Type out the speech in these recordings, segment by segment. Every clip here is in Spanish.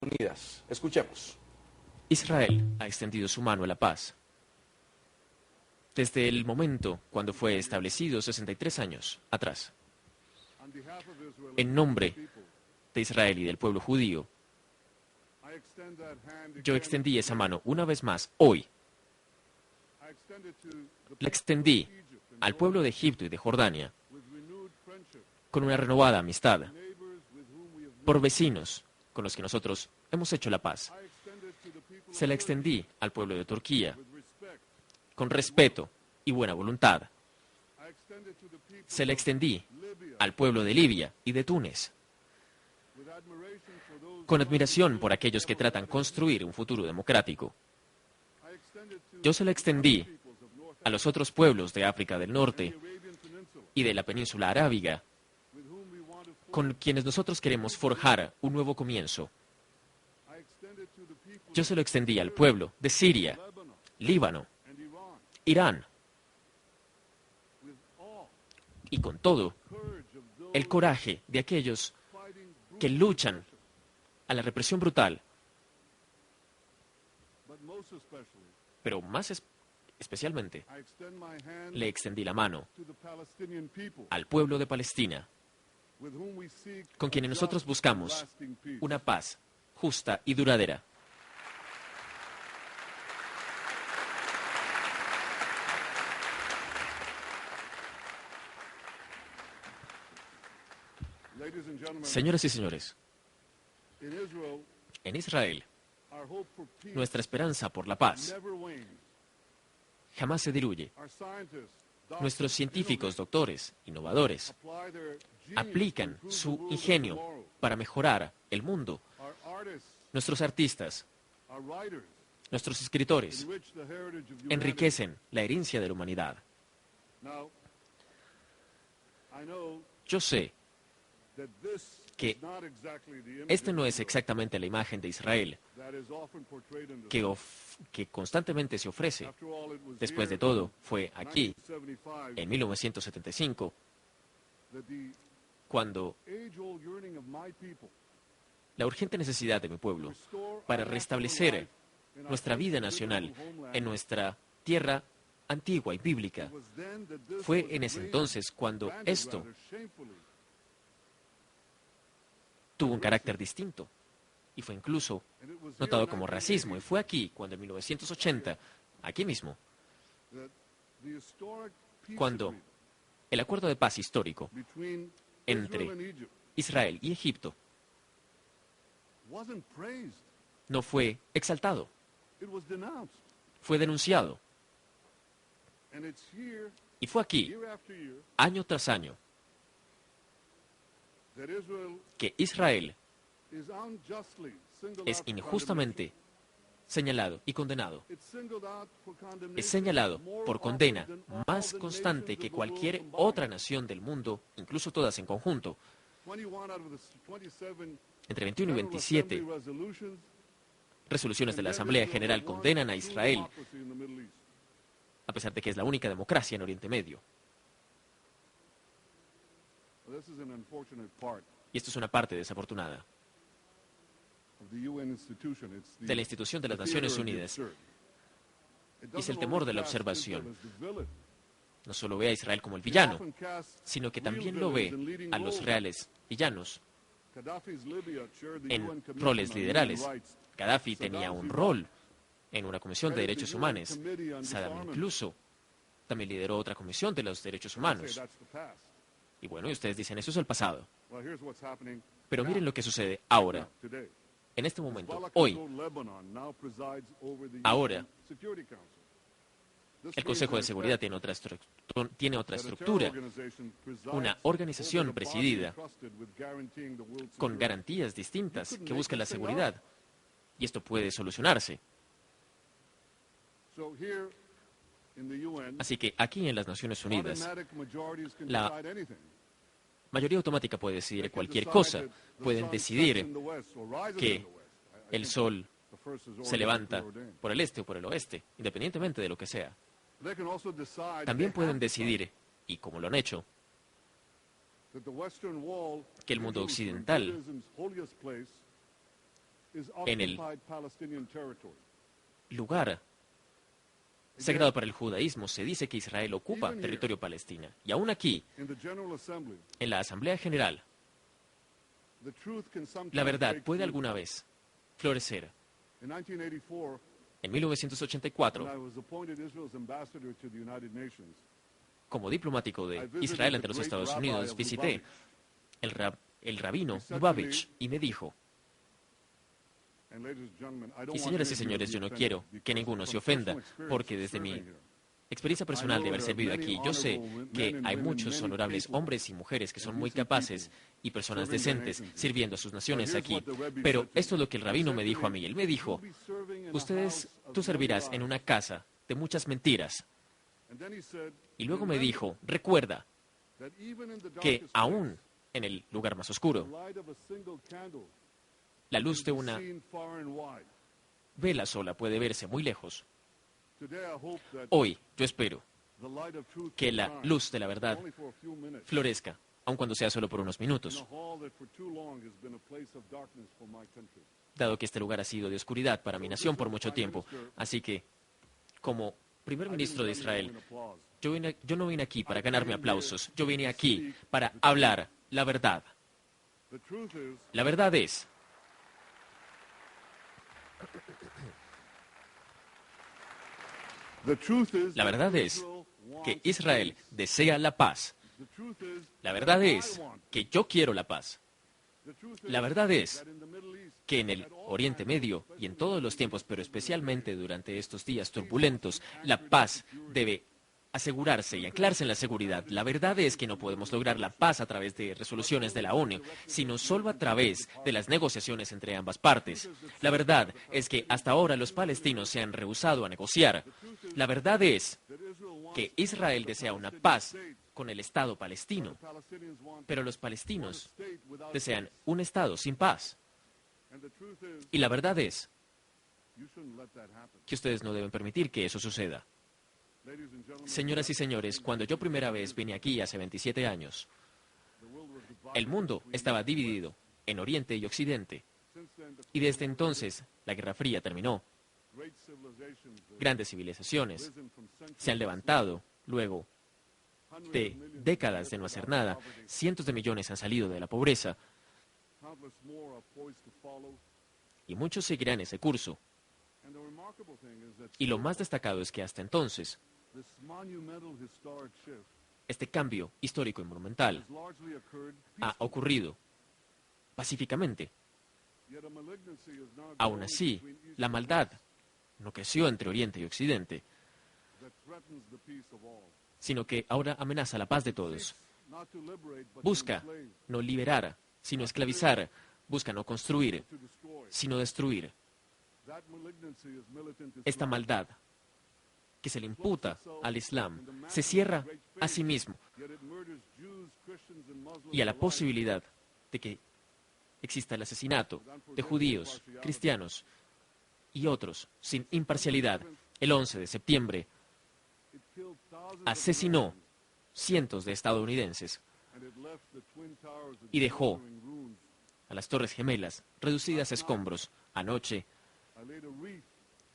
Unidas. Escuchemos. Israel ha extendido su mano a la paz. Desde el momento cuando fue establecido 63 años atrás. En nombre de Israel y del pueblo judío, yo extendí esa mano una vez más hoy. La extendí al pueblo de Egipto y de Jordania con una renovada amistad, por vecinos con los que nosotros hemos hecho la paz. Se la extendí al pueblo de Turquía con respeto y buena voluntad. Se la extendí al pueblo de Libia y de Túnez con admiración por aquellos que tratan de construir un futuro democrático. Yo se la extendí a los otros pueblos de África del Norte y de la península arábiga, con quienes nosotros queremos forjar un nuevo comienzo. Yo se lo extendí al pueblo de Siria, Líbano, Irán, y con todo el coraje de aquellos que luchan a la represión brutal, pero más especialmente le extendí la mano al pueblo de Palestina, con quienes nosotros buscamos una paz justa y duradera. Señoras y señores, en Israel, nuestra esperanza por la paz jamás se diluye. Nuestros científicos, doctores, innovadores, aplican su ingenio para mejorar el mundo. Nuestros artistas, nuestros escritores, enriquecen la herencia de la humanidad. Yo sé que esta no es exactamente la imagen de Israel que constantemente se ofrece. Después de todo, fue aquí, en 1975, cuando la urgente necesidad de mi pueblo para restablecer nuestra vida nacional en nuestra tierra antigua y bíblica, fue en ese entonces cuando esto tuvo un carácter distinto y fue incluso notado como racismo. Y fue aquí, cuando en 1980, aquí mismo, cuando el acuerdo de paz histórico entre Israel y Egipto no fue exaltado, fue denunciado. Y fue aquí, año tras año, que Israel es injustamente señalado y condenado. Es señalado por condena más constante que cualquier otra nación del mundo, incluso todas en conjunto. Entre 21 y 27 resoluciones de la Asamblea General condenan a Israel, a pesar de que es la única democracia en Oriente Medio. Y esto es una parte desafortunada de la institución de las Naciones Unidas. Es el temor de la observación. No solo ve a Israel como el villano, sino que también lo ve a los reales villanos en roles liderales. Gaddafi tenía un rol en una comisión de derechos humanos. Saddam incluso también lideró otra comisión de los derechos humanos. Y bueno, y ustedes dicen, eso es el pasado. Pero miren lo que sucede ahora, en este momento, hoy. Ahora, el Consejo de Seguridad tiene otra estructura, una organización presidida con garantías distintas que busca la seguridad. Y esto puede solucionarse. Así que aquí en las Naciones Unidas, la mayoría automática puede decidir cualquier cosa. Pueden decidir que el sol se levanta por el este o por el oeste, independientemente de lo que sea. También pueden decidir, y como lo han hecho, que el mundo occidental en el lugar sagrado para el judaísmo, se dice que Israel ocupa territorio palestino. Y aún aquí, en la Asamblea General, la verdad puede alguna vez florecer. En 1984, como diplomático de Israel ante los Estados Unidos, visité el rabino Lubavitch y me dijo, y señoras y señores, yo no quiero que ninguno se ofenda, porque desde mi experiencia personal de haber servido aquí, yo sé que hay muchos honorables hombres y mujeres que son muy capaces y personas decentes sirviendo a sus naciones aquí. Pero esto es lo que el rabino me dijo a mí. Él me dijo, tú servirás en una casa de muchas mentiras. Y luego me dijo, recuerda que aún en el lugar más oscuro, la luz de una vela sola puede verse muy lejos. Hoy yo espero que la luz de la verdad florezca, aun cuando sea solo por unos minutos, dado que este lugar ha sido de oscuridad para mi nación por mucho tiempo. Así que, como primer ministro de Israel, yo no vine aquí para ganarme aplausos, yo vine aquí para hablar la verdad. La verdad es que Israel desea la paz. La verdad es que yo quiero la paz. La verdad es que en el Oriente Medio y en todos los tiempos, pero especialmente durante estos días turbulentos, la paz debe asegurarse y anclarse en la seguridad. La verdad es que no podemos lograr la paz a través de resoluciones de la ONU, sino solo a través de las negociaciones entre ambas partes. La verdad es que hasta ahora los palestinos se han rehusado a negociar. La verdad es que Israel desea una paz con el Estado palestino, pero los palestinos desean un Estado sin paz. Y la verdad es que ustedes no deben permitir que eso suceda. Señoras y señores, cuando yo primera vez vine aquí hace 27 años, el mundo estaba dividido en Oriente y Occidente. Y desde entonces, la Guerra Fría terminó. Grandes civilizaciones se han levantado luego de décadas de no hacer nada. Cientos de millones han salido de la pobreza. Y muchos seguirán ese curso. Y lo más destacado es que hasta entonces, este cambio histórico y monumental ha ocurrido pacíficamente. Aún así, la maldad no creció entre Oriente y Occidente, sino que ahora amenaza la paz de todos. Busca no liberar, sino esclavizar. Busca no construir, sino destruir. Esta maldad que se le imputa al Islam se cierra a sí mismo y a la posibilidad de que exista el asesinato de judíos, cristianos y otros sin imparcialidad. El 11 de septiembre asesinó cientos de estadounidenses y dejó a las Torres Gemelas reducidas a escombros. Anoche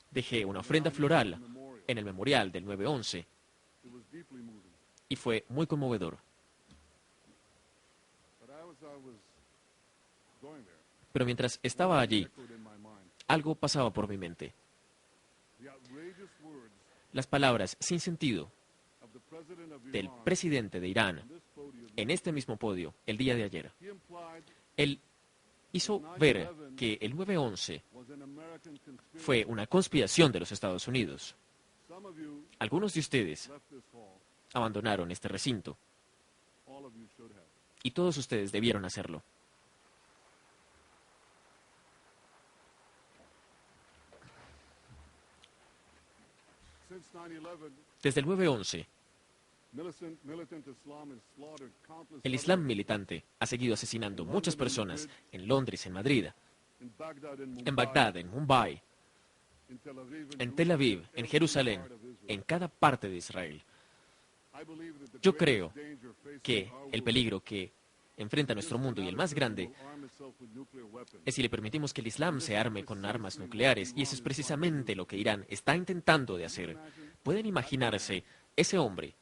dejé una ofrenda floral en el memorial del 9/11 y fue muy conmovedor. Pero mientras estaba allí, algo pasaba por mi mente. Las palabras sin sentido del presidente de Irán en este mismo podio el día de ayer. Él hizo ver que el 9/11 fue una conspiración de los Estados Unidos. Algunos de ustedes abandonaron este recinto y todos ustedes debieron hacerlo. Desde el 9/11, el Islam militante ha seguido asesinando muchas personas en Londres, en Madrid, en Bagdad, en Mumbai, en Tel Aviv, en Jerusalén, en cada parte de Israel. Yo creo que el peligro que enfrenta a nuestro mundo y el más grande es si le permitimos que el Islam se arme con armas nucleares, y eso es precisamente lo que Irán está intentando de hacer. ¿Pueden imaginarse ese hombre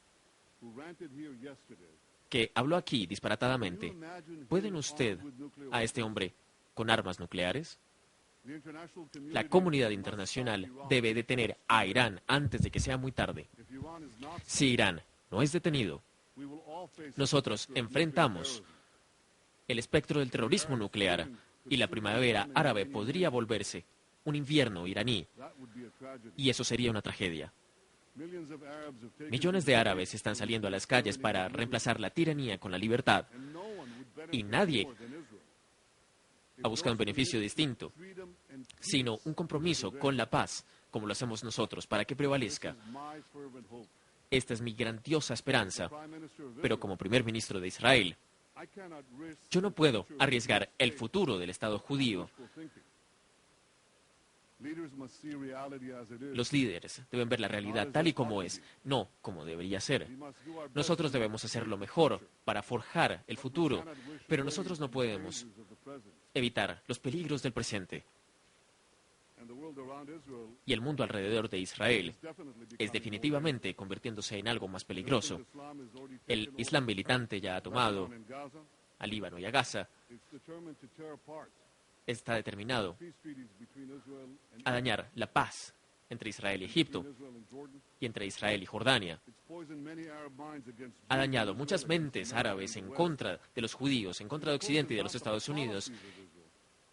que habló aquí disparatadamente? ¿Pueden usted a este hombre con armas nucleares? La comunidad internacional debe detener a Irán antes de que sea muy tarde. Si Irán no es detenido, nosotros enfrentamos el espectro del terrorismo nuclear y la primavera árabe podría volverse un invierno iraní, y eso sería una tragedia. Millones de árabes están saliendo a las calles para reemplazar la tiranía con la libertad, y nadie ha buscado un beneficio distinto, sino un compromiso con la paz, como lo hacemos nosotros, para que prevalezca. Esta es mi grandiosa esperanza, pero como primer ministro de Israel, yo no puedo arriesgar el futuro del Estado judío. Los líderes deben ver la realidad tal y como es, no como debería ser. Nosotros debemos hacer lo mejor para forjar el futuro, pero nosotros no podemos evitar los peligros del presente. Y el mundo alrededor de Israel es definitivamente convirtiéndose en algo más peligroso. El Islam militante ya ha tomado a Líbano y a Gaza. Está determinado a dañar la paz entre Israel y Egipto y entre Israel y Jordania. Ha dañado muchas mentes árabes en contra de los judíos, en contra de Occidente y de los Estados Unidos,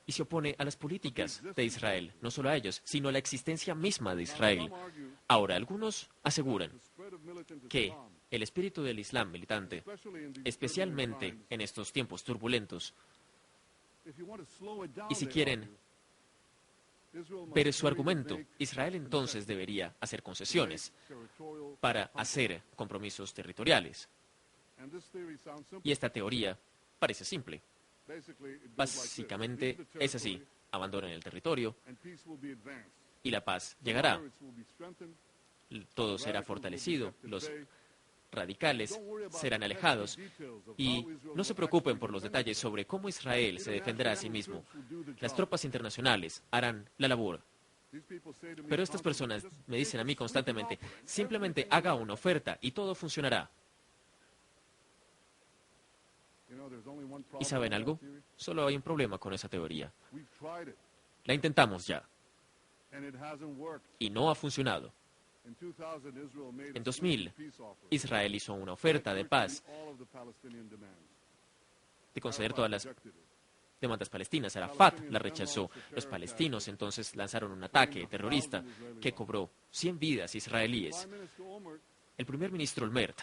y se opone a las políticas de Israel, no solo a ellos, sino a la existencia misma de Israel. Ahora, algunos aseguran que el espíritu del Islam militante, especialmente en estos tiempos turbulentos, y si quieren ver su argumento, Israel entonces debería hacer concesiones para hacer compromisos territoriales. Y esta teoría parece simple. Básicamente es así: abandonen el territorio y la paz llegará. Todo será fortalecido, los radicales serán alejados, y no se preocupen por los detalles sobre cómo Israel se defenderá a sí mismo. Las tropas internacionales harán la labor. Pero estas personas me dicen a mí constantemente: simplemente haga una oferta y todo funcionará. ¿Y saben algo? Solo hay un problema con esa teoría. La intentamos ya y no ha funcionado. En 2000, Israel hizo una oferta de paz de conceder todas las demandas palestinas. Arafat la rechazó. Los palestinos entonces lanzaron un ataque terrorista que cobró 100 vidas israelíes. El primer ministro Olmert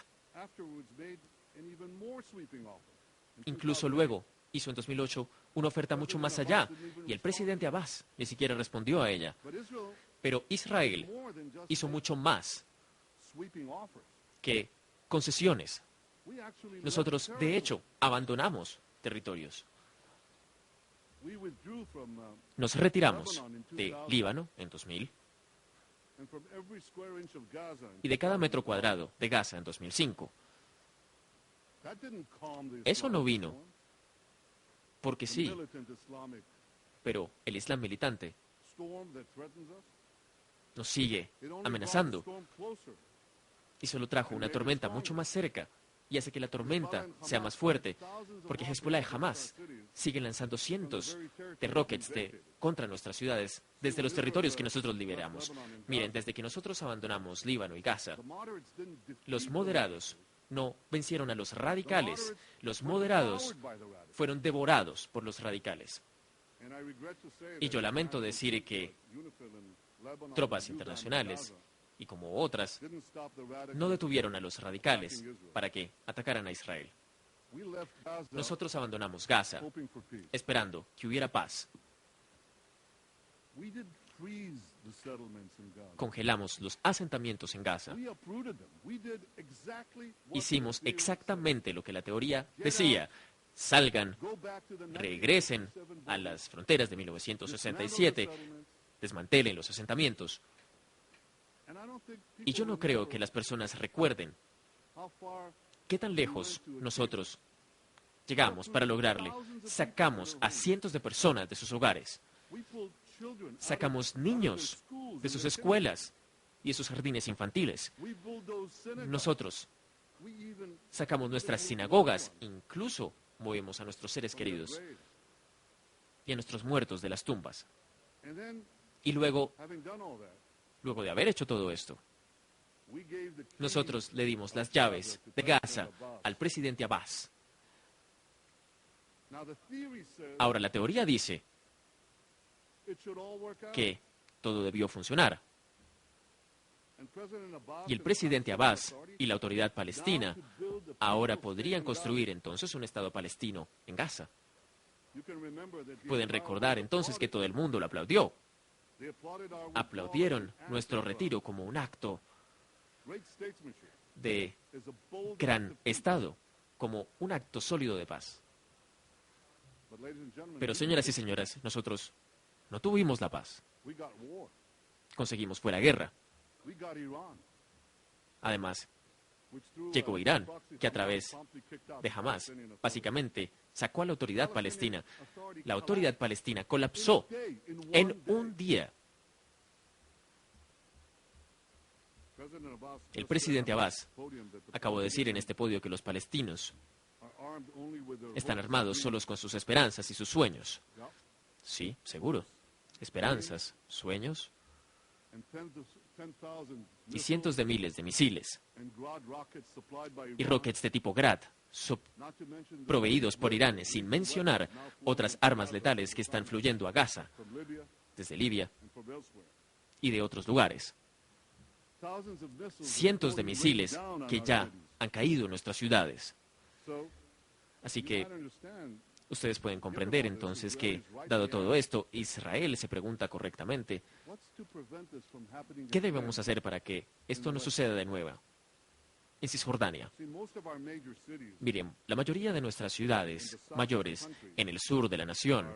incluso luego hizo en 2008 una oferta mucho más allá, y el presidente Abbas ni siquiera respondió a ella. Pero Israel hizo mucho más que concesiones. Nosotros, de hecho, abandonamos territorios. Nos retiramos de Líbano en 2000 y de cada metro cuadrado de Gaza en 2005. Eso no vino porque sí, pero el Islam militante nos sigue amenazando y solo trajo una tormenta mucho más cerca, y hace que la tormenta sea más fuerte, porque Hezbollah y Hamas siguen lanzando cientos de rockets contra nuestras ciudades desde los territorios que nosotros liberamos. Miren, desde que nosotros abandonamos Líbano y Gaza, los moderados no vencieron a los radicales. Los moderados fueron devorados por los radicales. Y yo lamento decir que tropas internacionales, y como otras, no detuvieron a los radicales para que atacaran a Israel. Nosotros abandonamos Gaza esperando que hubiera paz. Congelamos los asentamientos en Gaza. Hicimos exactamente lo que la teoría decía: salgan, regresen a las fronteras de 1967, desmantelen los asentamientos. Y yo no creo que las personas recuerden qué tan lejos nosotros llegamos para lograrle. Sacamos a cientos de personas de sus hogares. Sacamos niños de sus escuelas y de sus jardines infantiles. Nosotros sacamos nuestras sinagogas, incluso movemos a nuestros seres queridos y a nuestros muertos de las tumbas. Y luego de haber hecho todo esto, nosotros le dimos las llaves de Gaza al presidente Abbas. Ahora, la teoría dice que todo debió funcionar. Y el presidente Abbas y la autoridad palestina ahora podrían construir entonces un Estado palestino en Gaza. Pueden recordar entonces que todo el mundo lo aplaudió. Aplaudieron nuestro retiro como un acto de gran Estado, como un acto sólido de paz. Pero, señoras y señores, nosotros no tuvimos la paz. Conseguimos fue la guerra. Además, llegó Irán, que a través de Hamás, básicamente, sacó a la autoridad palestina. La autoridad palestina colapsó en un día. El presidente Abbas acabó de decir en este podio que los palestinos están armados solos con sus esperanzas y sus sueños. Sí, seguro. Esperanzas, sueños y cientos de miles de misiles y rockets de tipo Grad, proveídos por Irán, sin mencionar otras armas letales que están fluyendo a Gaza, desde Libia y de otros lugares. Cientos de misiles que ya han caído en nuestras ciudades. Así que ustedes pueden comprender entonces que, dado todo esto, Israel se pregunta correctamente, ¿qué debemos hacer para que esto no suceda de nuevo en Cisjordania? Miren, la mayoría de nuestras ciudades mayores en el sur de la nación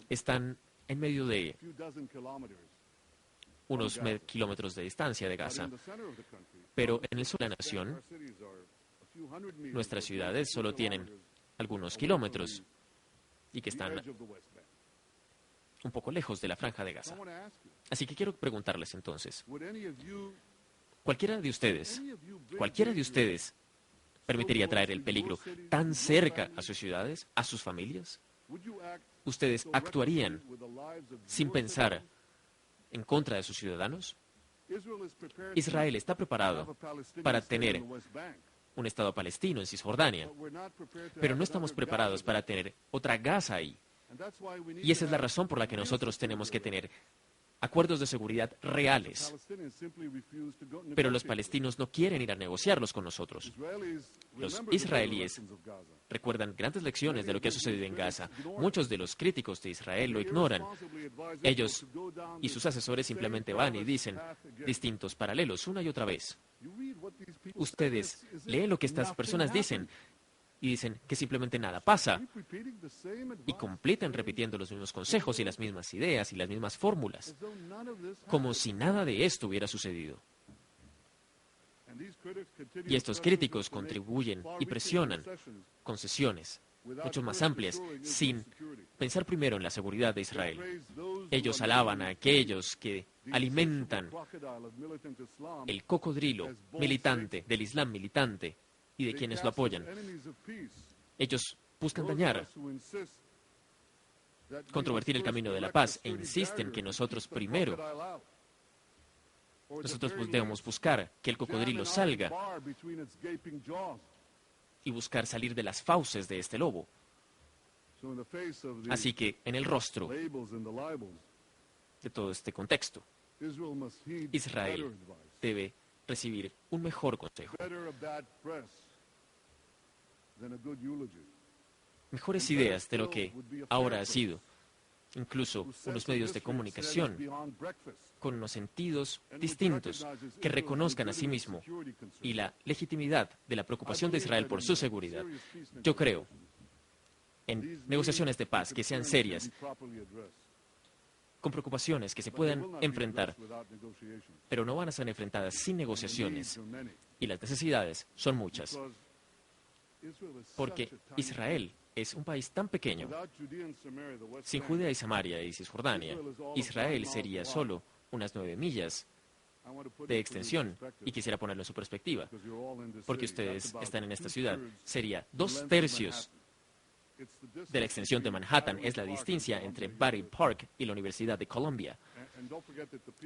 están en medio de unos kilómetros de distancia de Gaza, pero en el sur de la nación, nuestras ciudades solo tienen algunos kilómetros y que están un poco lejos de la franja de Gaza. Así que quiero preguntarles entonces, cualquiera de ustedes permitiría traer el peligro tan cerca a sus ciudades, a sus familias? ¿Ustedes actuarían sin pensar en contra de sus ciudadanos? Israel está preparado para tener un Estado palestino en Cisjordania, pero no estamos preparados para tener otra Gaza ahí. Y esa es la razón por la que nosotros tenemos que tener acuerdos de seguridad reales. Pero los palestinos no quieren ir a negociarlos con nosotros. Los israelíes recuerdan grandes lecciones de lo que ha sucedido en Gaza. Muchos de los críticos de Israel lo ignoran. Ellos y sus asesores simplemente van y dicen distintos paralelos una y otra vez. Ustedes leen lo que estas personas dicen y dicen que simplemente nada pasa y completan repitiendo los mismos consejos y las mismas ideas y las mismas fórmulas, como si nada de esto hubiera sucedido. Y estos críticos contribuyen y presionan concesiones mucho más amplias, sin pensar primero en la seguridad de Israel. Ellos alaban a aquellos que alimentan el cocodrilo militante, del Islam militante, y de quienes lo apoyan. Ellos buscan dañar, controvertir el camino de la paz e insisten que nosotros debemos buscar que el cocodrilo salga y buscar salir de las fauces de este lobo. Así que en el rostro de todo este contexto, Israel debe recibir un mejor consejo, mejores ideas de lo que ahora ha sido, incluso unos medios de comunicación con unos sentidos distintos que reconozcan a sí mismo y la legitimidad de la preocupación de Israel por su seguridad. Yo creo en negociaciones de paz que sean serias, con preocupaciones que se puedan enfrentar, pero no van a ser enfrentadas sin negociaciones, y las necesidades son muchas. porque Israel es un país tan pequeño. Sin Judea y Samaria y Cisjordania, Israel sería solo unas 9 millas de extensión, y quisiera ponerlo en su perspectiva, porque ustedes están en esta ciudad. Sería 2/3 de la extensión de Manhattan, es la distancia entre Battery Park y la Universidad de Columbia.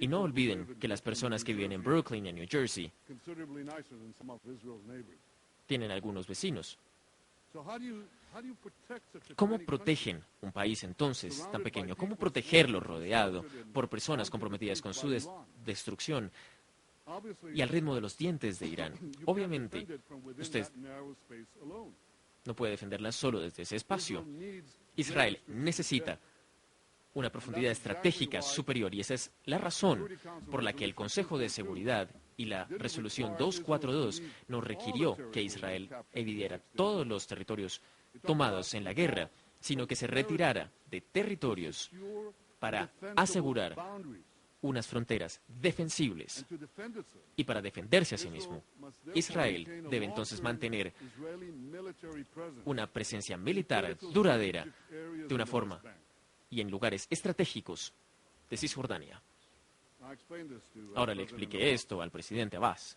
Y no olviden que las personas que viven en Brooklyn y en New Jersey tienen algunos vecinos. ¿Cómo protegen un país entonces tan pequeño? ¿Cómo protegerlo rodeado por personas comprometidas con su destrucción y al ritmo de los dientes de Irán? Obviamente, usted no puede defenderla solo desde ese espacio. Israel necesita una profundidad estratégica superior, y esa es la razón por la que el Consejo de Seguridad y la Resolución 242 nos requirió que Israel evadiera todos los territorios tomados en la guerra, sino que se retirara de territorios para asegurar unas fronteras defensibles y para defenderse a sí mismo. Israel debe entonces mantener una presencia militar duradera de una forma y en lugares estratégicos de Cisjordania. Ahora le expliqué esto al presidente Abbas,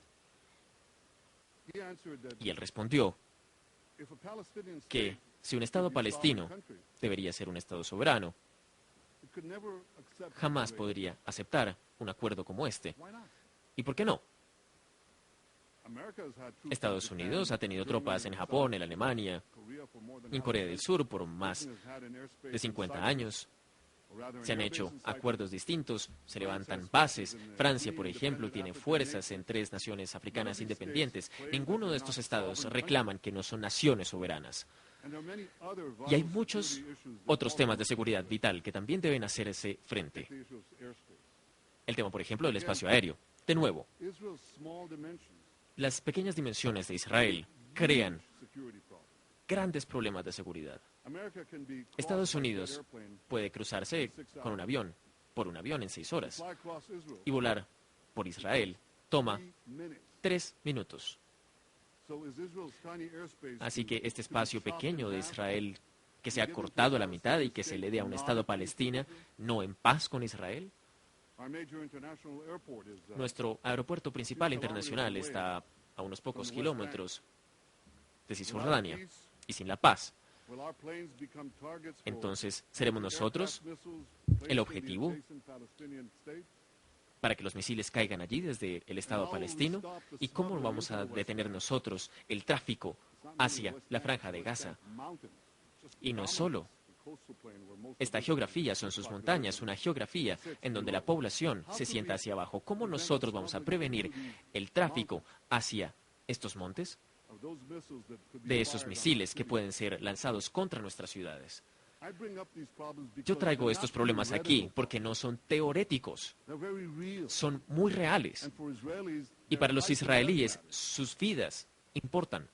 y él respondió que si un Estado palestino debería ser un Estado soberano, jamás podría aceptar un acuerdo como este. ¿Y por qué no? Estados Unidos ha tenido tropas en Japón, en Alemania, en Corea del Sur por más de 50 años. Se han hecho acuerdos distintos, se levantan bases. Francia, por ejemplo, tiene fuerzas en 3 naciones africanas independientes. Ninguno de estos estados reclaman que no son naciones soberanas. Y hay muchos otros temas de seguridad vital que también deben hacerse frente. El tema, por ejemplo, del espacio aéreo. De nuevo, las pequeñas dimensiones de Israel crean grandes problemas de seguridad. Estados Unidos puede cruzarse con un avión, por un avión en 6 horas, y volar por Israel toma 3 minutos. Así que este espacio pequeño de Israel, que se ha cortado a la mitad y que se le dé a un Estado palestino, no en paz con Israel. Nuestro aeropuerto principal internacional está a unos pocos kilómetros de Cisjordania, y sin la paz, entonces seremos nosotros el objetivo para que los misiles caigan allí desde el Estado palestino. ¿Y cómo vamos a detener nosotros el tráfico hacia la Franja de Gaza? Y no es solo esta geografía, son sus montañas, una geografía en donde la población se sienta hacia abajo. ¿Cómo nosotros vamos a prevenir el tráfico hacia estos montes de esos misiles que pueden ser lanzados contra nuestras ciudades? Yo traigo estos problemas aquí porque no son teoréticos, son muy reales. Y para los israelíes, sus vidas importan.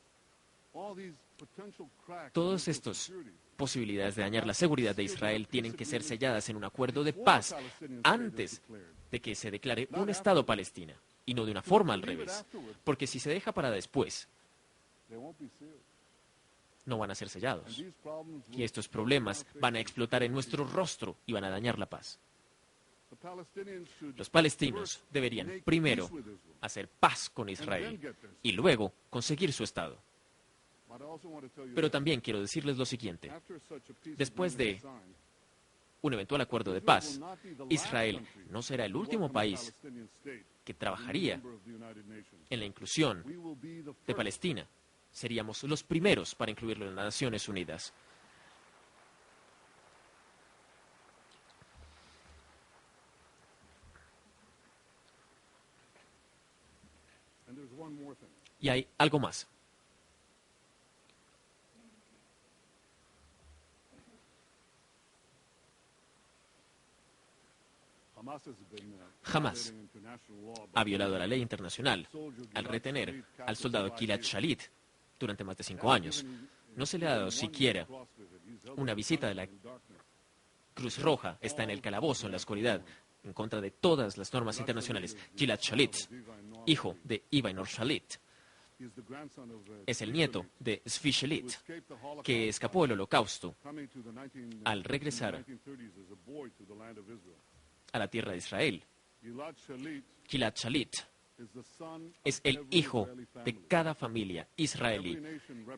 Todas estas posibilidades de dañar la seguridad de Israel tienen que ser selladas en un acuerdo de paz antes de que se declare un Estado palestino, y no de una forma al revés. Porque si se deja para después, no van a ser sellados. Y estos problemas van a explotar en nuestro rostro y van a dañar la paz. Los palestinos deberían primero hacer paz con Israel y luego conseguir su Estado. Pero también quiero decirles lo siguiente. Después de un eventual acuerdo de paz, Israel no será el último país que trabajaría en la inclusión de Palestina. Seríamos los primeros para incluirlo en las Naciones Unidas. Y hay algo más. Jamás ha violado la ley internacional al retener al soldado Gilad Shalit durante más de 5 años. No se le ha dado siquiera una visita de la Cruz Roja. Está en el calabozo, en la oscuridad, en contra de todas las normas internacionales. Gilad Shalit, hijo de Ivainor Shalit. es el nieto de Zvi Shalit, que escapó del Holocausto al regresar a la tierra de Israel. Gilad Shalit es el hijo de cada familia israelí.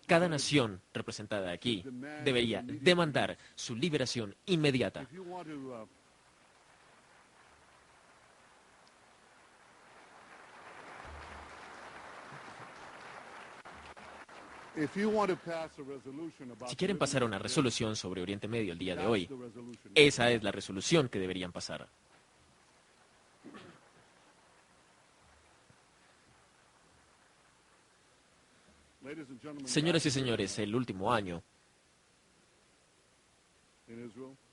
Cada nación representada aquí debería demandar su liberación inmediata. Si quieren pasar una resolución sobre Oriente Medio el día de hoy, esa es la resolución que deberían pasar. Señoras y señores, el último año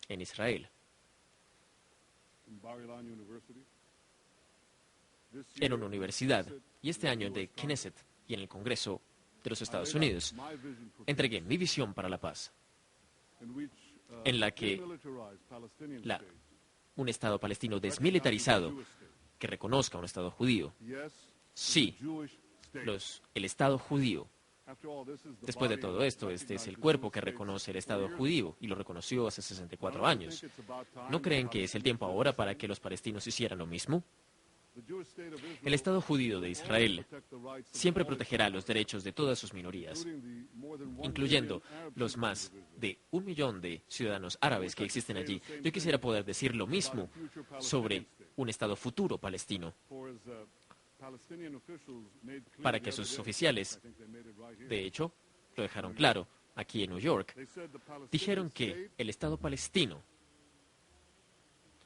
en Israel, en una universidad, y este año en el Knesset y en el Congreso de los Estados Unidos, entregué mi visión para la paz, en la que un Estado palestino desmilitarizado que reconozca un Estado judío. Sí, el Estado judío. Después de todo esto, este es el cuerpo que reconoce el Estado judío y lo reconoció hace 64 años. ¿No creen que es el tiempo ahora para que los palestinos hicieran lo mismo? El Estado judío de Israel siempre protegerá los derechos de todas sus minorías, incluyendo los más de 1 millón de ciudadanos árabes que existen allí. Yo quisiera poder decir lo mismo sobre un Estado futuro palestino, para que sus oficiales, de hecho, lo dejaron claro aquí en New York. Dijeron que el Estado palestino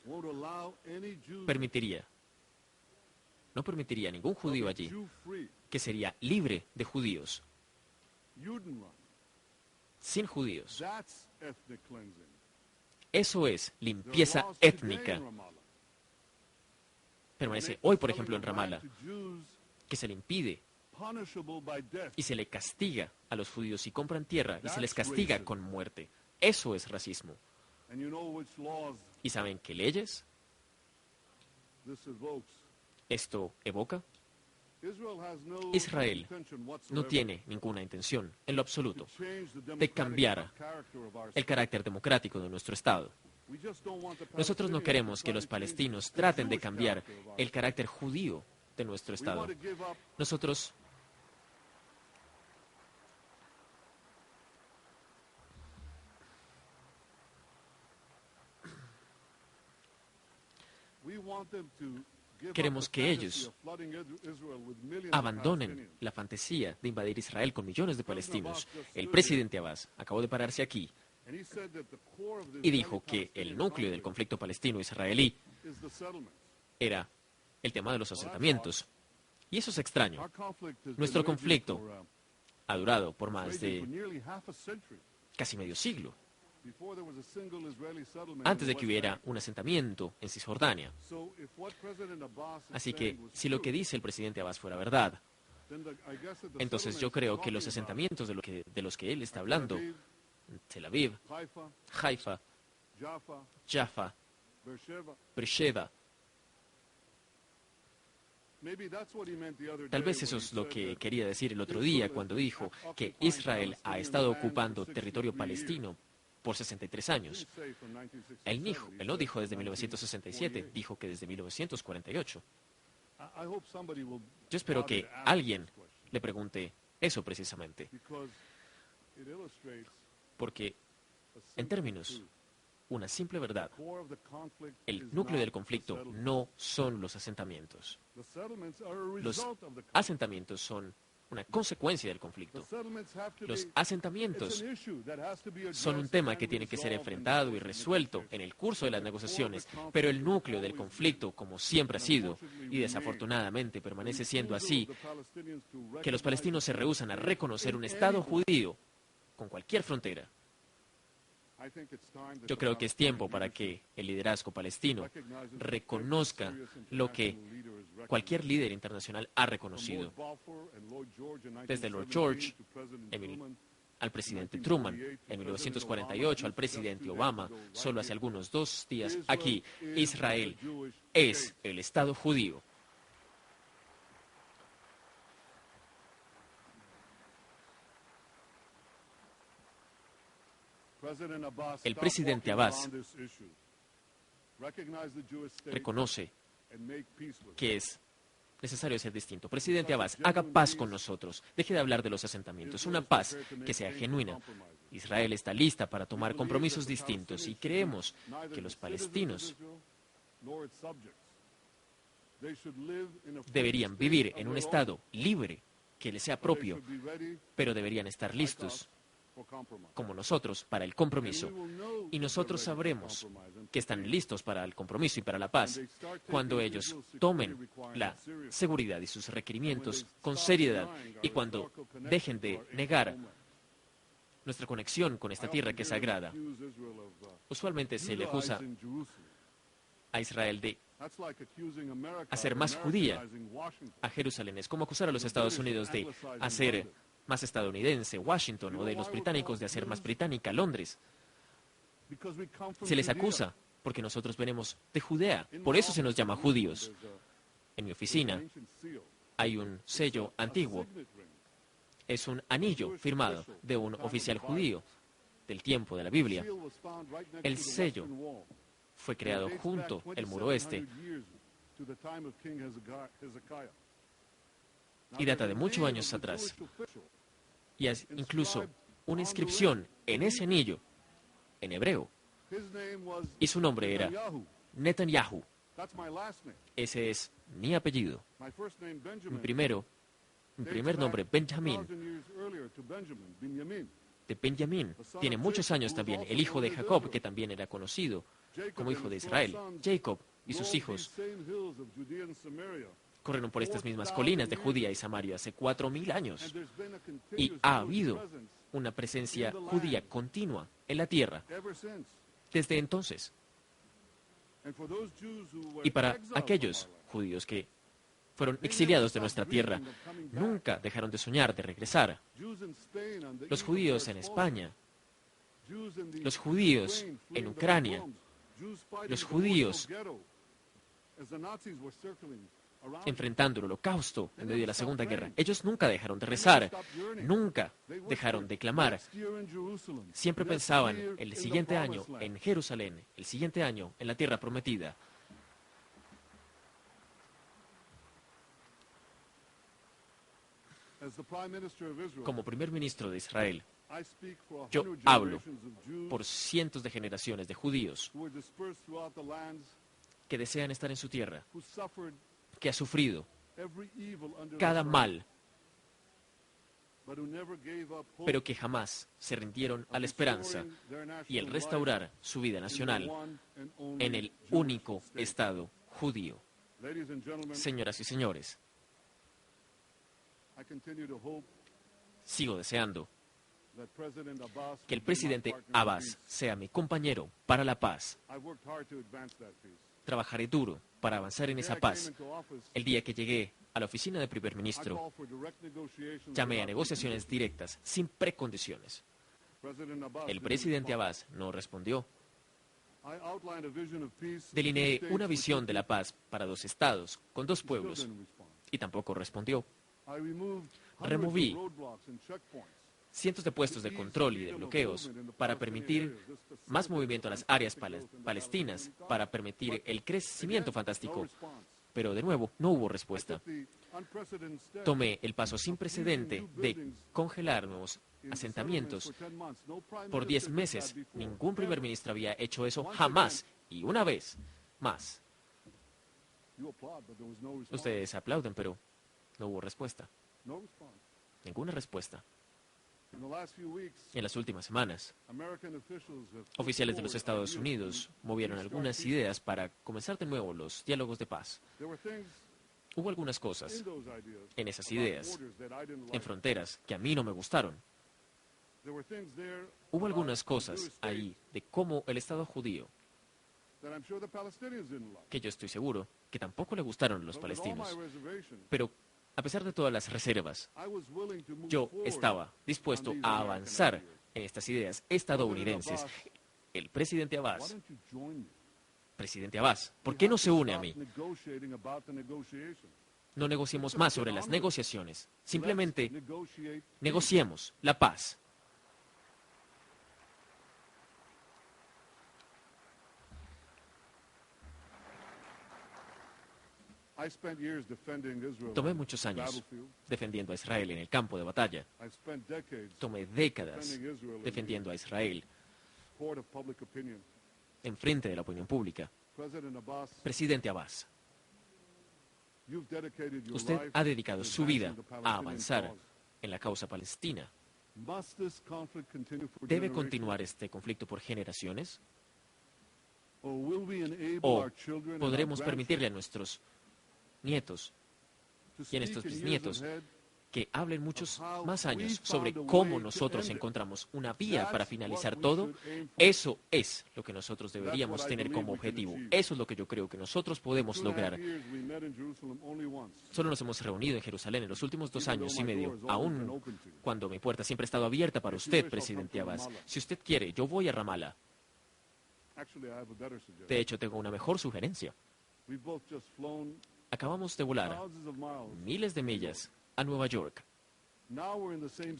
no permitiría a ningún judío allí, que sería libre de judíos, sin judíos. Eso es limpieza étnica. Permanece hoy, por ejemplo, en Ramallah, que se le impide y se le castiga a los judíos si compran tierra y se les castiga con muerte. Eso es racismo. ¿Y saben qué leyes esto evoca? Israel no tiene ninguna intención, en lo absoluto, de cambiar el carácter democrático de nuestro Estado. Nosotros no queremos que los palestinos traten de cambiar el carácter judío de nuestro Estado. Nosotros queremos que ellos abandonen la fantasía de invadir Israel con millones de palestinos. El presidente Abbas acabó de pararse aquí y dijo que el núcleo del conflicto palestino-israelí era el tema de los asentamientos. Y eso es extraño. Nuestro conflicto ha durado por más de casi medio siglo, antes de que hubiera un asentamiento en Cisjordania. Así que, si lo que dice el presidente Abbas fuera verdad, entonces yo creo que los asentamientos de los que él está hablando, Tel Aviv, Haifa, Jaffa, Beersheba, tal vez eso es lo que quería decir el otro día cuando dijo que Israel ha estado ocupando territorio palestino por 63 años. Él no dijo desde 1967, dijo que desde 1948. Yo espero que alguien le pregunte eso precisamente, porque en términos, una simple verdad, el núcleo del conflicto no son los asentamientos. Los asentamientos son una consecuencia del conflicto. Los asentamientos son un tema que tiene que ser enfrentado y resuelto en el curso de las negociaciones, pero el núcleo del conflicto, como siempre ha sido, y desafortunadamente permanece siendo así, que los palestinos se rehúsan a reconocer un Estado judío con cualquier frontera. Yo creo que es tiempo para que el liderazgo palestino reconozca lo que cualquier líder internacional ha reconocido, desde Lord George al presidente Truman, en 1948 al presidente Obama, solo hace algunos 2 días aquí. Israel es el Estado judío. El presidente Abbas reconoce que es necesario ser distinto. Presidente Abbas, haga paz con nosotros. Deje de hablar de los asentamientos. Una paz que sea genuina. Israel está lista para tomar compromisos distintos y creemos que los palestinos deberían vivir en un estado libre que les sea propio, pero deberían estar listos, como nosotros, para el compromiso. Y nosotros sabremos que están listos para el compromiso y para la paz cuando ellos tomen la seguridad y sus requerimientos con seriedad y cuando dejen de negar nuestra conexión con esta tierra que es sagrada. Usualmente se le acusa a Israel de hacer más judía a Jerusalén. Es como acusar a los Estados Unidos de hacer más estadounidense Washington o de los británicos de hacer más británica Londres. Se les acusa porque nosotros venimos de Judea. Por eso se nos llama judíos. En mi oficina hay un sello antiguo. Es un anillo firmado de un oficial judío del tiempo de la Biblia. El sello fue creado junto al muro este y data de muchos años atrás. Y hay incluso una inscripción en ese anillo, en hebreo, y su nombre era Netanyahu. Ese es mi apellido. Mi primer nombre, Benjamín, de Benjamín. Tiene muchos años también el hijo de Jacob, que también era conocido como hijo de Israel. Jacob y sus hijos corrieron por estas mismas colinas de Judea y Samaria hace 4.000 años. Y ha habido una presencia judía continua en la tierra desde entonces. Y para aquellos judíos que fueron exiliados de nuestra tierra, nunca dejaron de soñar de regresar. Los judíos en España, los judíos en Ucrania, los judíos enfrentando el holocausto en medio de la Segunda Guerra. Ellos nunca dejaron de rezar, nunca dejaron de clamar. Siempre pensaban el siguiente año en Jerusalén, el siguiente año en la tierra prometida. Como primer ministro de Israel, yo hablo por cientos de generaciones de judíos que desean estar en su tierra, que ha sufrido cada mal, pero que jamás se rindieron a la esperanza y el restaurar su vida nacional en el único Estado judío. Señoras y señores, sigo deseando que el presidente Abbas sea mi compañero para la paz. Trabajaré duro para avanzar en esa paz. El día que llegué a la oficina del primer ministro, llamé a negociaciones directas, sin precondiciones. El presidente Abbas no respondió. Delineé una visión de la paz para 2 estados, con 2 pueblos, y tampoco respondió. Removí cientos de puestos de control y de bloqueos para permitir más movimiento a las áreas palestinas, para permitir el crecimiento fantástico. Pero de nuevo, no hubo respuesta. Tomé el paso sin precedente de congelar nuevos asentamientos por 10 meses. Ningún primer ministro había hecho eso jamás, y una vez más. Ustedes aplauden, pero no hubo respuesta. Ninguna respuesta. En las últimas semanas, oficiales de los Estados Unidos movieron algunas ideas para comenzar de nuevo los diálogos de paz. Hubo algunas cosas en esas ideas, en fronteras, que a mí no me gustaron. Hubo algunas cosas ahí de cómo el Estado judío, que yo estoy seguro que tampoco le gustaron a los palestinos. Pero a pesar de todas las reservas, yo estaba dispuesto a avanzar en estas ideas estadounidenses. El presidente Abbas, ¿por qué no se une a mí? No negociemos más sobre las negociaciones. Simplemente negociemos la paz. Tomé muchos años defendiendo a Israel en el campo de batalla. Tomé décadas defendiendo a Israel en frente de la opinión pública. Presidente Abbas, usted ha dedicado su vida a avanzar en la causa palestina. ¿Debe continuar este conflicto por generaciones? ¿O podremos permitirle a nuestros nietos y a nuestros bisnietos que hablen muchos más años sobre cómo nosotros encontramos una vía para finalizar todo? Eso es lo que nosotros deberíamos tener como objetivo. Eso es lo que yo creo que nosotros podemos lograr. Solo nos hemos reunido en Jerusalén en los últimos 2 años y medio, aún cuando mi puerta siempre ha estado abierta para usted, presidente Abbas. Si usted quiere, yo voy a Ramallah. De hecho, tengo una mejor sugerencia. Acabamos de volar miles de millas a Nueva York.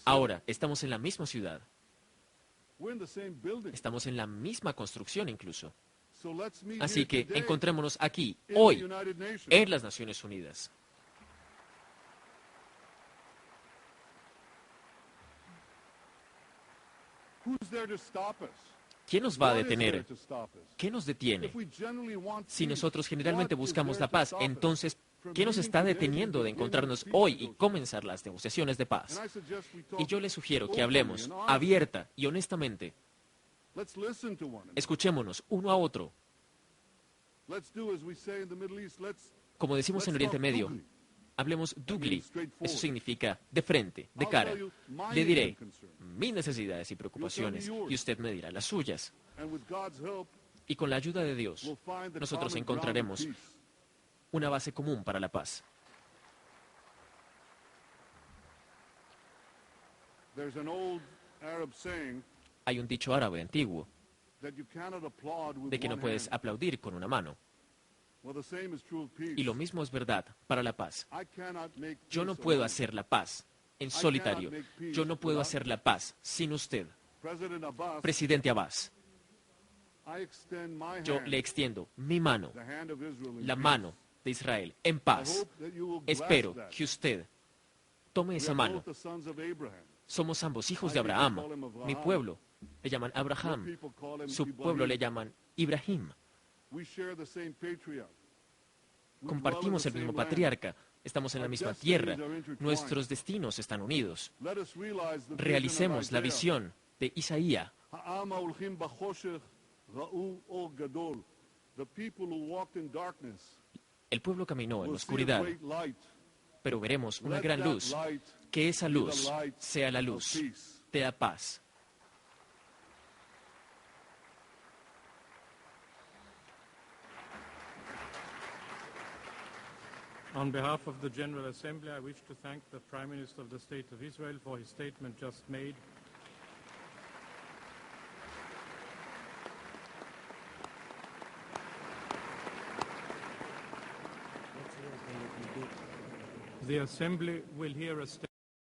Ahora estamos en la misma ciudad. Estamos en la misma construcción incluso. Así que encontrémonos aquí, hoy, en las Naciones Unidas. ¿Quién nos va a detener? ¿Qué nos detiene? Si nosotros generalmente buscamos la paz, entonces, ¿qué nos está deteniendo de encontrarnos hoy y comenzar las negociaciones de paz? Y yo le sugiero que hablemos abierta y honestamente. Escuchémonos uno a otro. Como decimos en Oriente Medio, hablemos dugli. Eso significa de frente, de cara. Le diré mis necesidades y preocupaciones y usted me dirá las suyas. Y con la ayuda de Dios, nosotros encontraremos una base común para la paz. Hay un dicho árabe antiguo de que no puedes aplaudir con una mano. Y lo mismo es verdad para la paz. Yo no puedo hacer la paz en solitario. Yo no puedo hacer la paz sin usted. Presidente Abbas, yo le extiendo mi mano, la mano de Israel, en paz. Espero que usted tome esa mano. Somos ambos hijos de Abraham. Mi pueblo le llaman Abraham. Su pueblo le llaman Ibrahim. Compartimos el mismo patriarca. Estamos en la misma tierra. Nuestros destinos están unidos. Realicemos la visión de Isaías. El pueblo caminó en la oscuridad, pero veremos una gran luz. Que esa luz sea la luz de la paz. On behalf of the General Assembly, I wish to thank the Prime Minister of the State of Israel for his statement just made. The Assembly will hear a statement.